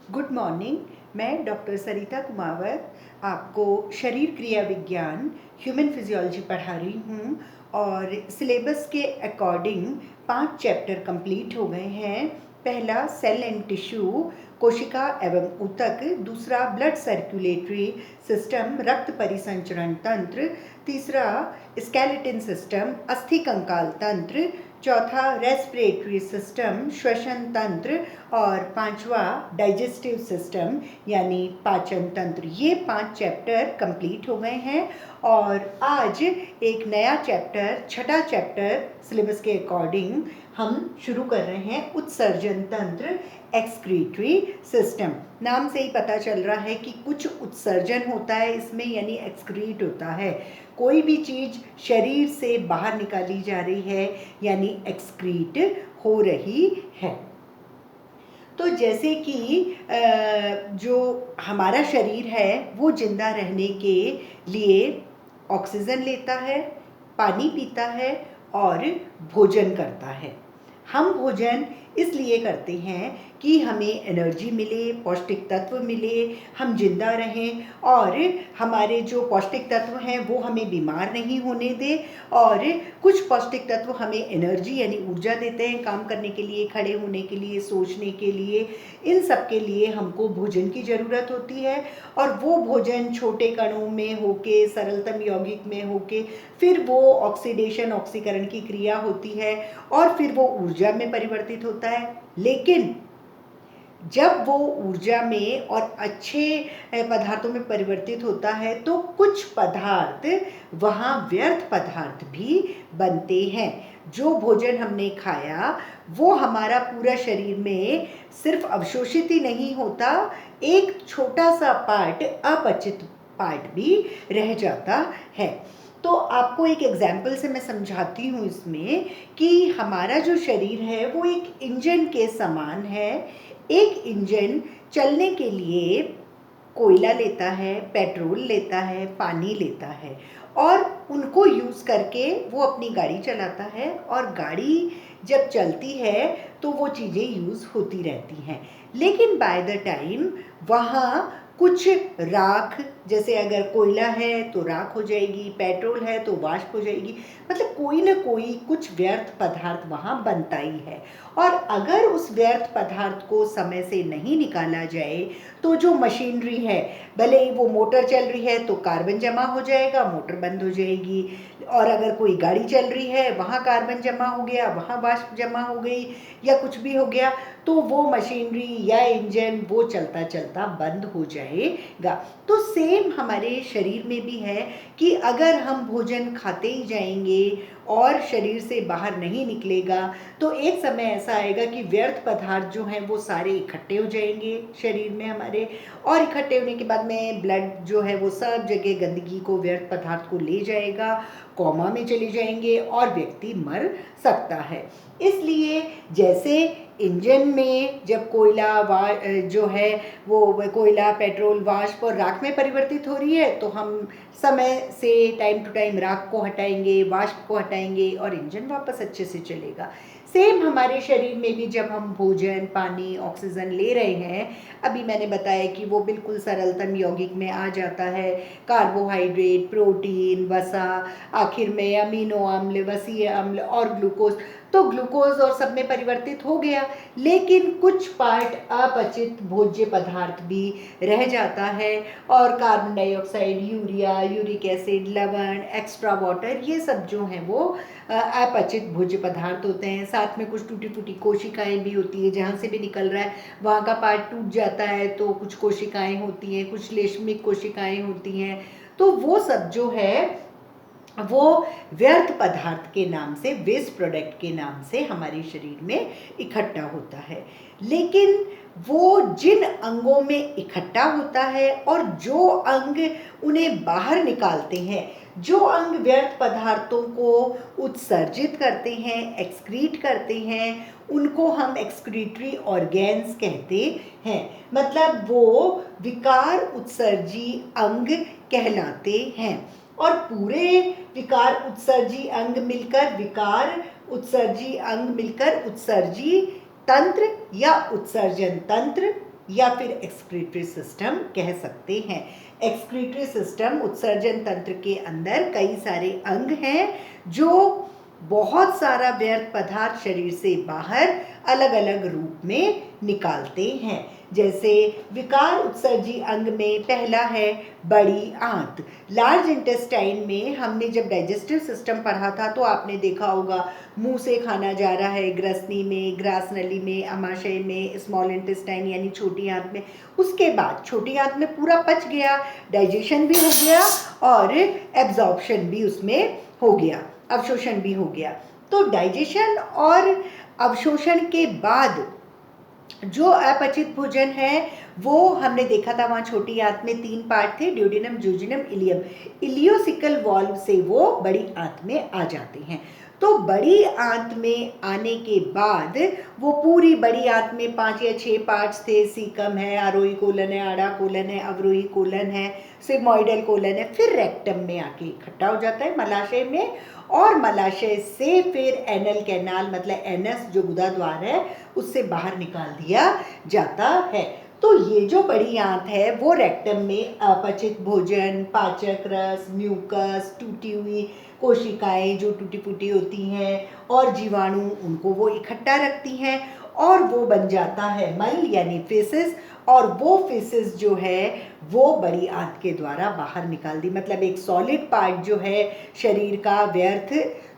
Good morning. मैं doctor सरिता कुमावत आपको शरीर क्रिया विज्ञान ह्यूमन फिजियोलॉजी पढ़ा रही हूँ और सिलेबस के अकॉर्डिंग 5 चैप्टर कंप्लीट हो गए हैं। पहला सेल एंड टिश्यू, कोशिका एवं ऊतक। दूसरा ब्लड सर्कुलेटरी सिस्टम, रक्त परिसंचरण तंत्र। तीसरा स्केलेटन सिस्टम, अस्थि कंकाल तंत्र। चौथा रेस्पिरेटरी सिस्टम, श्वसन तंत्र। और पांचवा डाइजेस्टिव सिस्टम यानी पाचन तंत्र। ये 5 चैप्टर कंप्लीट हो गए हैं और आज एक नया चैप्टर, छठा चैप्टर सिलेबस के अकॉर्डिंग हम शुरू कर रहे हैं, उत्सर्जन तंत्र, एक्सक्रीटरी सिस्टम। नाम से ही पता चल रहा है कि कुछ उत्सर्जन होता है इसमें, यानी एक्सक्रीट होता है। कोई भी चीज़ शरीर से बाहर निकाली जा रही है यानी एक्सक्रीट हो रही है। तो जैसे कि जो हमारा शरीर है वो जिंदा रहने के लिए ऑक्सीजन लेता है, पानी पीता है और भोजन करता है। हम भोजन इसलिए करते हैं कि हमें एनर्जी मिले, पौष्टिक तत्व मिले, हम जिंदा रहें और हमारे जो पौष्टिक तत्व हैं वो हमें बीमार नहीं होने दे। और कुछ पौष्टिक तत्व हमें एनर्जी यानी ऊर्जा देते हैं काम करने के लिए, खड़े होने के लिए, सोचने के लिए। इन सब के लिए हमको भोजन की ज़रूरत होती है और वो भोजन छोटे कणों में होके, सरलतम यौगिक में होके, फिर वो ऑक्सीडेशन, ऑक्सीकरण की क्रिया होती है और फिर वो ऊर्जा में परिवर्तित होता है। लेकिन जब वो ऊर्जा में और अच्छे पदार्थों में परिवर्तित होता है तो कुछ पदार्थ वहाँ व्यर्थ पदार्थ भी बनते हैं। जो भोजन हमने खाया वो हमारा पूरा शरीर में सिर्फ अवशोषित ही नहीं होता, एक छोटा सा पार्ट, अपचित पार्ट भी रह जाता है। तो आपको एक एग्जाम्पल से मैं समझाती हूँ इसमें कि हमारा जो शरीर है वो एक इंजन के समान है। एक इंजन चलने के लिए कोयला लेता है, पेट्रोल लेता है, पानी लेता है और उनको यूज़ करके वो अपनी गाड़ी चलाता है और गाड़ी जब चलती है तो वो चीज़ें यूज़ होती रहती हैं। लेकिन बाय द टाइम वहाँ कुछ राख, जैसे अगर कोयला है तो राख हो जाएगी, पेट्रोल है तो वाष्प हो जाएगी, मतलब कोई ना कोई कुछ व्यर्थ पदार्थ वहाँ बनता ही है। और अगर उस व्यर्थ पदार्थ को समय से नहीं निकाला जाए तो जो मशीनरी है, भले ही वो मोटर चल रही है तो कार्बन जमा हो जाएगा, मोटर बंद हो जाएगी। और अगर कोई गाड़ी चल रही है, वहाँ कार्बन जमा हो गया, वहाँ वाष्प जमा हो गई या कुछ भी हो गया, तो वो मशीनरी या इंजन वो चलता चलता बंद हो जाएगा। तो सेम हमारे शरीर में भी है कि अगर हम भोजन खाते ही जाएंगे और शरीर से बाहर नहीं निकलेगा तो एक समय ऐसा आएगा कि व्यर्थ पदार्थ जो हैं वो सारे इकट्ठे हो जाएंगे शरीर में हमारे, और इकट्ठे होने के बाद में ब्लड जो है वो सब जगह गंदगी को, व्यर्थ पदार्थ को ले जाएगा, कोमा में चले जाएंगे और व्यक्ति मर सकता है। इसलिए जैसे इंजन में जब कोयला जो है वो कोयला, पेट्रोल, वाष्प और राख में परिवर्तित हो रही है तो हम समय से टाइम टू टाइम राख को हटाएंगे, वाष्प को हटाएंगे और इंजन वापस अच्छे से चलेगा। सेम हमारे शरीर में भी जब हम भोजन, पानी, ऑक्सीजन ले रहे हैं, अभी मैंने बताया कि वो बिल्कुल सरलतम यौगिक में आ जाता है, कार्बोहाइड्रेट, प्रोटीन, वसा, आखिर में अमीनो अम्ल, वसीय अम्ल और ग्लूकोज। तो ग्लूकोज और सब में परिवर्तित हो गया, लेकिन कुछ पार्ट अपचित भोज्य पदार्थ भी रह जाता है और carbon dioxide, urea, uric acid, लवण, एक्स्ट्रा वाटर, ये सब जो हैं वो अपचित भोज्य पदार्थ होते हैं। साथ में कुछ टूटी फूटी कोशिकाएं भी होती है, जहाँ से भी निकल रहा है वहाँ का पार्ट टूट जाता है तो कुछ कोशिकाएं होती हैं, कुछ श्लेष्मिक कोशिकाएं होती हैं। तो वो सब जो है वो व्यर्थ पदार्थ के नाम से, वेस्ट प्रोडक्ट के नाम से हमारे शरीर में इकट्ठा होता है। लेकिन वो जिन अंगों में इकट्ठा होता है और जो अंग उन्हें बाहर निकालते हैं, जो अंग व्यर्थ पदार्थों को उत्सर्जित करते हैं, एक्सक्रीट करते हैं, उनको हम एक्सक्रीटरी ऑर्गेन्स कहते हैं। मतलब वो विकार उत्सर्जी अंग कहलाते हैं। और पूरे विकार उत्सर्जी अंग मिलकर, विकार उत्सर्जी अंग मिलकर उत्सर्जी तंत्र या उत्सर्जन तंत्र या फिर एक्सक्रीटरी सिस्टम कह सकते हैं। एक्सक्रीटरी सिस्टम उत्सर्जन तंत्र के अंदर कई सारे अंग हैं जो बहुत सारा व्यर्थ पदार्थ शरीर से बाहर अलग अलग रूप में निकालते हैं। जैसे विकार उत्सर्जी अंग में पहला है बड़ी आंत। लार्ज इंटेस्टाइन में हमने जब डाइजेस्टिव सिस्टम पढ़ा था तो आपने देखा होगा मुंह से खाना जा रहा है, ग्रसनी में, ग्रास नली में, अमाशय में, स्मॉल इंटेस्टाइन यानी छोटी आंत में। उसके बाद छोटी आंत में पूरा पच गया, डाइजेशन भी हो गया और एब्जॉर्प्शन भी उसमें हो गया, अवशोषण भी हो गया। तो डाइजेशन और अवशोषण के बाद जो अपचित भोजन है वो हमने देखा था, वहाँ छोटी आंत में 3 पार्ट थे, ड्यूडेनम, जूजिनम, इलियम। इलियोसिकल वाल्व से वो बड़ी आंत में आ जाते हैं। तो बड़ी आंत में आने के बाद वो पूरी बड़ी आंत में 5 या 6 पार्ट्स थे, सीकम है, आरोही कोलन है, आड़ा कोलन है, अवरोही कोलन है, सिग्मोइडल कोलन है, फिर रेक्टम में आके इकट्ठा हो जाता है मलाशय में, और मलाशय से फिर एनल कैनाल मतलब एनस जो गुदा द्वार है उससे बाहर निकाल दिया जाता है। तो ये जो बड़ी आंत है वो रेक्टम में अपचित भोजन, पाचक रस, म्यूकस, टूटी हुई कोशिकाएं जो टूटी फूटी होती हैं और जीवाणु, उनको वो इकट्ठा रखती हैं और वो बन जाता है मल यानी फेसिस। और वो फेसिस जो है वो बड़ी आंत के द्वारा बाहर निकाल दी, मतलब एक सॉलिड पार्ट जो है शरीर का व्यर्थ,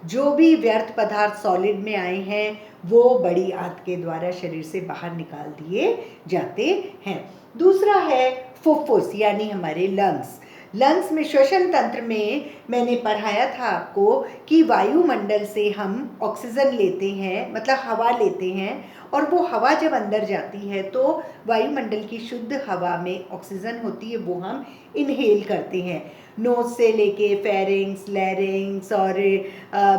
जो भी व्यर्थ पदार्थ सॉलिड में आए हैं वो बड़ी आंत के द्वारा शरीर से बाहर निकाल दिए जाते हैं। दूसरा है फुफ्फुस यानी हमारे लंग्स। लंग्स में श्वसन तंत्र में मैंने पढ़ाया था आपको कि वायुमंडल से हम ऑक्सीजन लेते हैं, मतलब हवा लेते हैं, और वो हवा जब अंदर जाती है तो वायुमंडल की शुद्ध हवा में ऑक्सीजन होती है, वो हम इनहेल करते हैं। नोज से लेके फेरिंग्स, लैरिंग्स और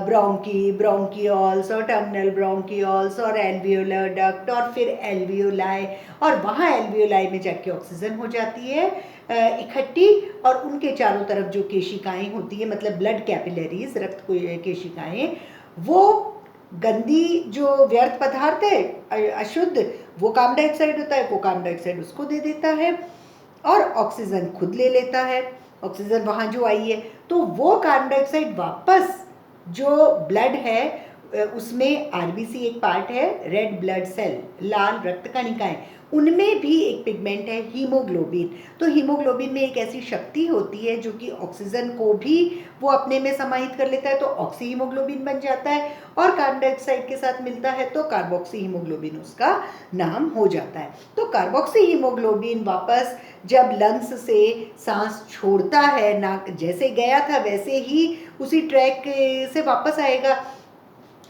ब्रोंकी, ब्रोंकियोल्स और टर्मिनल ब्रोंकियोल्स और एल्वियोलर डक्ट और फिर एल्वियोलाई, और वहाँ एल्वियोलाई में जाके ऑक्सीजन हो जाती है इकट्ठी, और उनके चारों तरफ जो केशिकाएं होती है मतलब ब्लड कैपिलरीज, रक्त केशिकाएं, वो गंदी जो व्यर्थ पदार्थ है अशुद्ध, वो कार्बन डाइऑक्साइड होता है, वो कार्बन डाइऑक्साइड उसको दे देता है और ऑक्सीजन खुद ले लेता है। ऑक्सीजन वहाँ जो आई है तो वो कार्बन डाइऑक्साइड वापस जो ब्लड है उसमें आरबीसी एक पार्ट है, रेड ब्लड सेल, लाल रक्त कणिकाएं, उनमें भी एक पिगमेंट है हीमोग्लोबिन। तो हीमोग्लोबिन में एक ऐसी शक्ति होती है जो कि ऑक्सीजन को भी वो अपने में समाहित कर लेता है, तो ऑक्सी हीमोग्लोबिन बन जाता है, और कार्बन डाइऑक्साइड के साथ मिलता है तो कार्बोक्सी हीमोग्लोबिन उसका नाम हो जाता है। तो कार्बोक्सी हीमोग्लोबिन वापस जब लंग्स से सांस छोड़ता है, ना जैसे गया था वैसे ही उसी ट्रैक से वापस आएगा,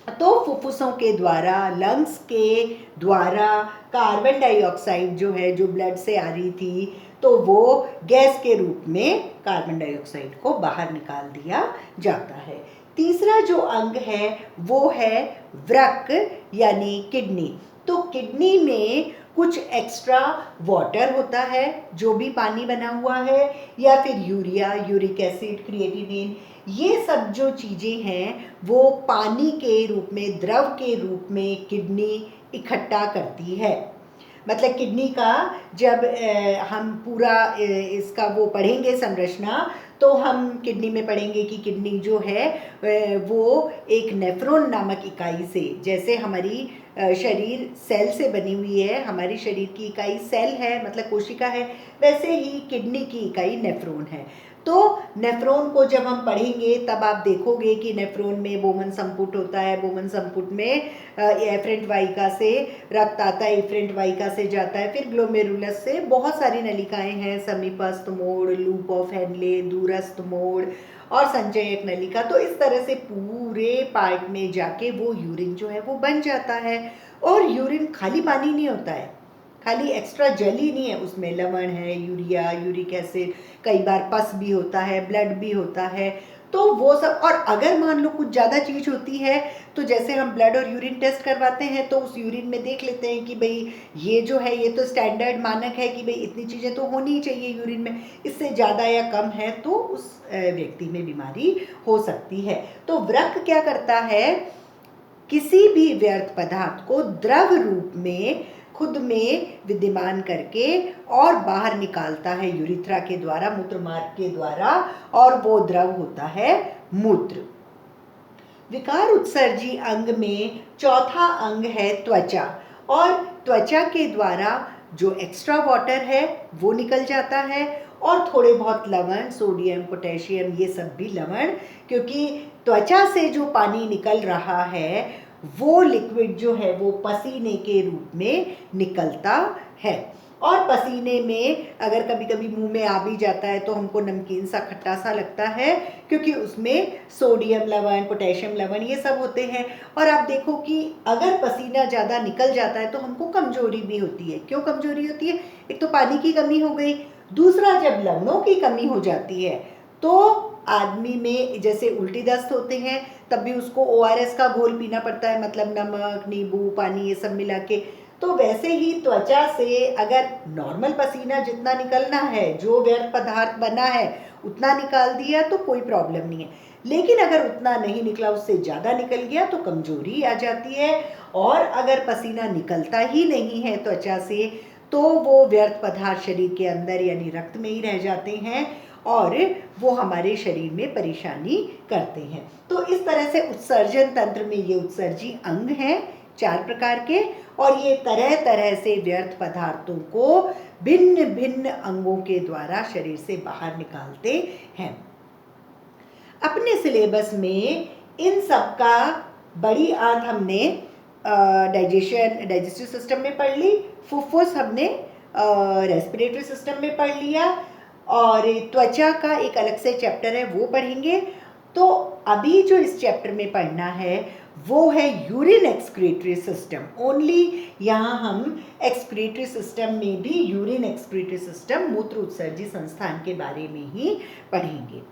तो फुफ्फुसों के द्वारा, लंग्स के द्वारा कार्बन डाइऑक्साइड जो है जो ब्लड से आ रही थी तो वो गैस के रूप में कार्बन डाइऑक्साइड को बाहर निकाल दिया जाता है। तीसरा जो अंग है वो है वृक्क यानी किडनी। तो किडनी में कुछ एक्स्ट्रा वाटर होता है जो भी पानी बना हुआ है, या फिर यूरिया, यूरिक एसिड, क्रिएटिनिन, ये सब जो चीज़ें हैं वो पानी के रूप में, द्रव के रूप में किडनी इकट्ठा करती है। मतलब किडनी का जब हम पूरा इसका वो पढ़ेंगे संरचना, तो हम किडनी में पढ़ेंगे कि किडनी जो है वो एक नेफ्रॉन नामक इकाई से, जैसे हमारी शरीर सेल से बनी हुई है, हमारी शरीर की इकाई सेल है मतलब कोशिका है, वैसे ही किडनी की इकाई नेफ्रॉन है। तो नेफ्रॉन को जब हम पढ़ेंगे तब आप देखोगे कि नेफ्रॉन में बोमन संपुट होता है, बोमन संपुट में एफरेंट वाहिका से रक्त आता है, एफरेंट वाहिका से जाता है, फिर ग्लोमेरुलस से बहुत सारी नलिकाएं हैं, समीपस्थ मोड़, लूप ऑफ हेनले, दूरस्थ मोड़ और संचयक नलिका। तो इस तरह से पूरे पार्ट में जाके वो यूरिन जो है वो बन जाता है। और यूरिन खाली पानी नहीं होता है, खाली एक्स्ट्रा जल ही नहीं है, उसमें लवण है, यूरिया, यूरिक एसिड, कई बार पस भी होता है, ब्लड भी होता है, तो वो सब। और अगर मान लो कुछ ज़्यादा चीज़ होती है तो जैसे हम ब्लड और यूरिन टेस्ट करवाते हैं तो उस यूरिन में देख लेते हैं कि भाई ये जो है ये तो स्टैंडर्ड मानक है कि भाई इतनी चीज़ें तो होनी ही चाहिए यूरिन में, इससे ज़्यादा या कम है तो उस व्यक्ति में बीमारी हो सकती है। तो वृक्क क्या करता है, किसी भी व्यर्थ पदार्थ को द्रव रूप में खुद में विद्यमान करके और बाहर निकालता है यूरिथ्रा के द्वारा, मूत्र मार्ग के द्वारा, और वो द्रव होता है मूत्र। विकार उत्सर्जी अंग में चौथा अंग है त्वचा, और त्वचा के द्वारा जो एक्स्ट्रा वाटर है वो निकल जाता है, और थोड़े बहुत लवण, सोडियम, पोटेशियम, ये सब भी लवण, क्योंकि त्वचा से जो पानी निकल रहा है वो लिक्विड जो है वो पसीने के रूप में निकलता है। और पसीने में अगर कभी कभी मुंह में आ भी जाता है तो हमको नमकीन सा, खट्टा सा लगता है, क्योंकि उसमें सोडियम लवण, पोटेशियम लवण ये सब होते हैं। और आप देखो कि अगर पसीना ज़्यादा निकल जाता है तो हमको कमजोरी भी होती है। क्यों कमजोरी होती है? एक तो पानी की कमी हो गई, दूसरा जब लवणों की कमी हो जाती है तो आदमी में जैसे उल्टी दस्त होते हैं तब भी उसको ORS का घोल पीना पड़ता है, मतलब नमक, नींबू, पानी ये सब मिला के। तो वैसे ही त्वचा से अगर नॉर्मल पसीना जितना निकलना है, जो व्यर्थ पदार्थ बना है उतना निकाल दिया तो कोई प्रॉब्लम नहीं है, लेकिन अगर उतना नहीं निकला, उससे ज़्यादा निकल गया तो कमजोरी आ जाती है। और अगर पसीना निकलता ही नहीं है त्वचा से तो वो व्यर्थ पदार्थ शरीर के अंदर यानी रक्त में ही रह जाते हैं और वो हमारे शरीर में परेशानी करते हैं। तो इस तरह से उत्सर्जन तंत्र में ये उत्सर्जी अंग हैं 4 प्रकार के, और ये तरह तरह से व्यर्थ पदार्थों को भिन्न भिन्न अंगों के द्वारा शरीर से बाहर निकालते हैं। अपने सिलेबस में इन सब का बड़ी आंत हमने डाइजेस्टिव सिस्टम में पढ़ ली, फुफ्फुस हमने रेस्पिरेटरी सिस्टम में पढ़ लिया, और त्वचा का एक अलग से चैप्टर है वो पढ़ेंगे। तो अभी जो इस चैप्टर में पढ़ना है वो है यूरिन एक्सक्रीटरी सिस्टम ओनली। यहाँ हम एक्सक्रीटरी सिस्टम में भी यूरिन एक्सक्रीटरी सिस्टम, मूत्र उत्सर्जी संस्थान के बारे में ही पढ़ेंगे।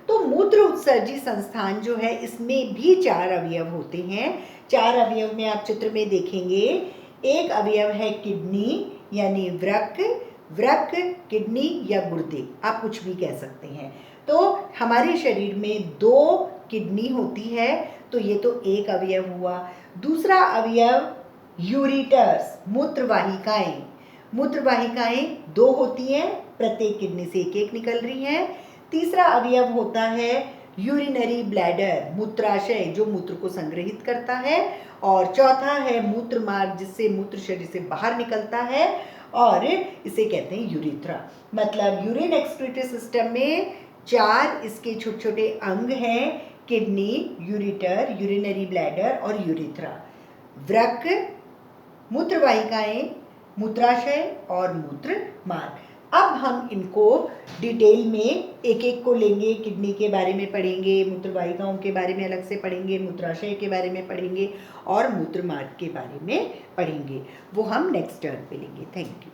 तो मूत्र उत्सर्जी संस्थान जो है इसमें भी 4 अवयव होते हैं। 4 अवयव में आप चित्र में देखेंगे, एक अवयव है किडनी यानी वृक्क, किडनी या गुर्दे, आप कुछ भी कह सकते हैं। तो हमारे शरीर में 2 किडनी होती है, तो ये तो एक अवयव हुआ। दूसरा अवयव यूरिटर्स, मूत्रवाहिकाएं। मूत्रवाहिकाएं 2 होती हैं, प्रत्येक किडनी से एक एक निकल रही हैं। तीसरा अवयव होता है यूरिनरी ब्लैडर, मूत्राशय, जो मूत्र को संग्रहित करता है। और चौथा है मूत्र मार्ग, जिससे मूत्र शरीर से बाहर निकलता है, और इसे कहते हैं यूरिथ्रा। मतलब यूरिन एक्सक्रीटरी सिस्टम में 4 इसके छोटे छोटे अंग हैं, किडनी, यूरिटर, यूरिनरी ब्लैडर और यूरिथ्रा। वृक्क, मूत्रवाहिकाएं, मूत्राशय और मूत्र मार्ग। अब हम इनको डिटेल में एक एक को लेंगे, किडनी के बारे में पढ़ेंगे, मूत्रवाहिकाओं के बारे में अलग से पढ़ेंगे, मूत्राशय के बारे में पढ़ेंगे और मूत्र मार्ग के बारे में पढ़ेंगे। वो हम नेक्स्ट टर्न पे लेंगे। Thank you.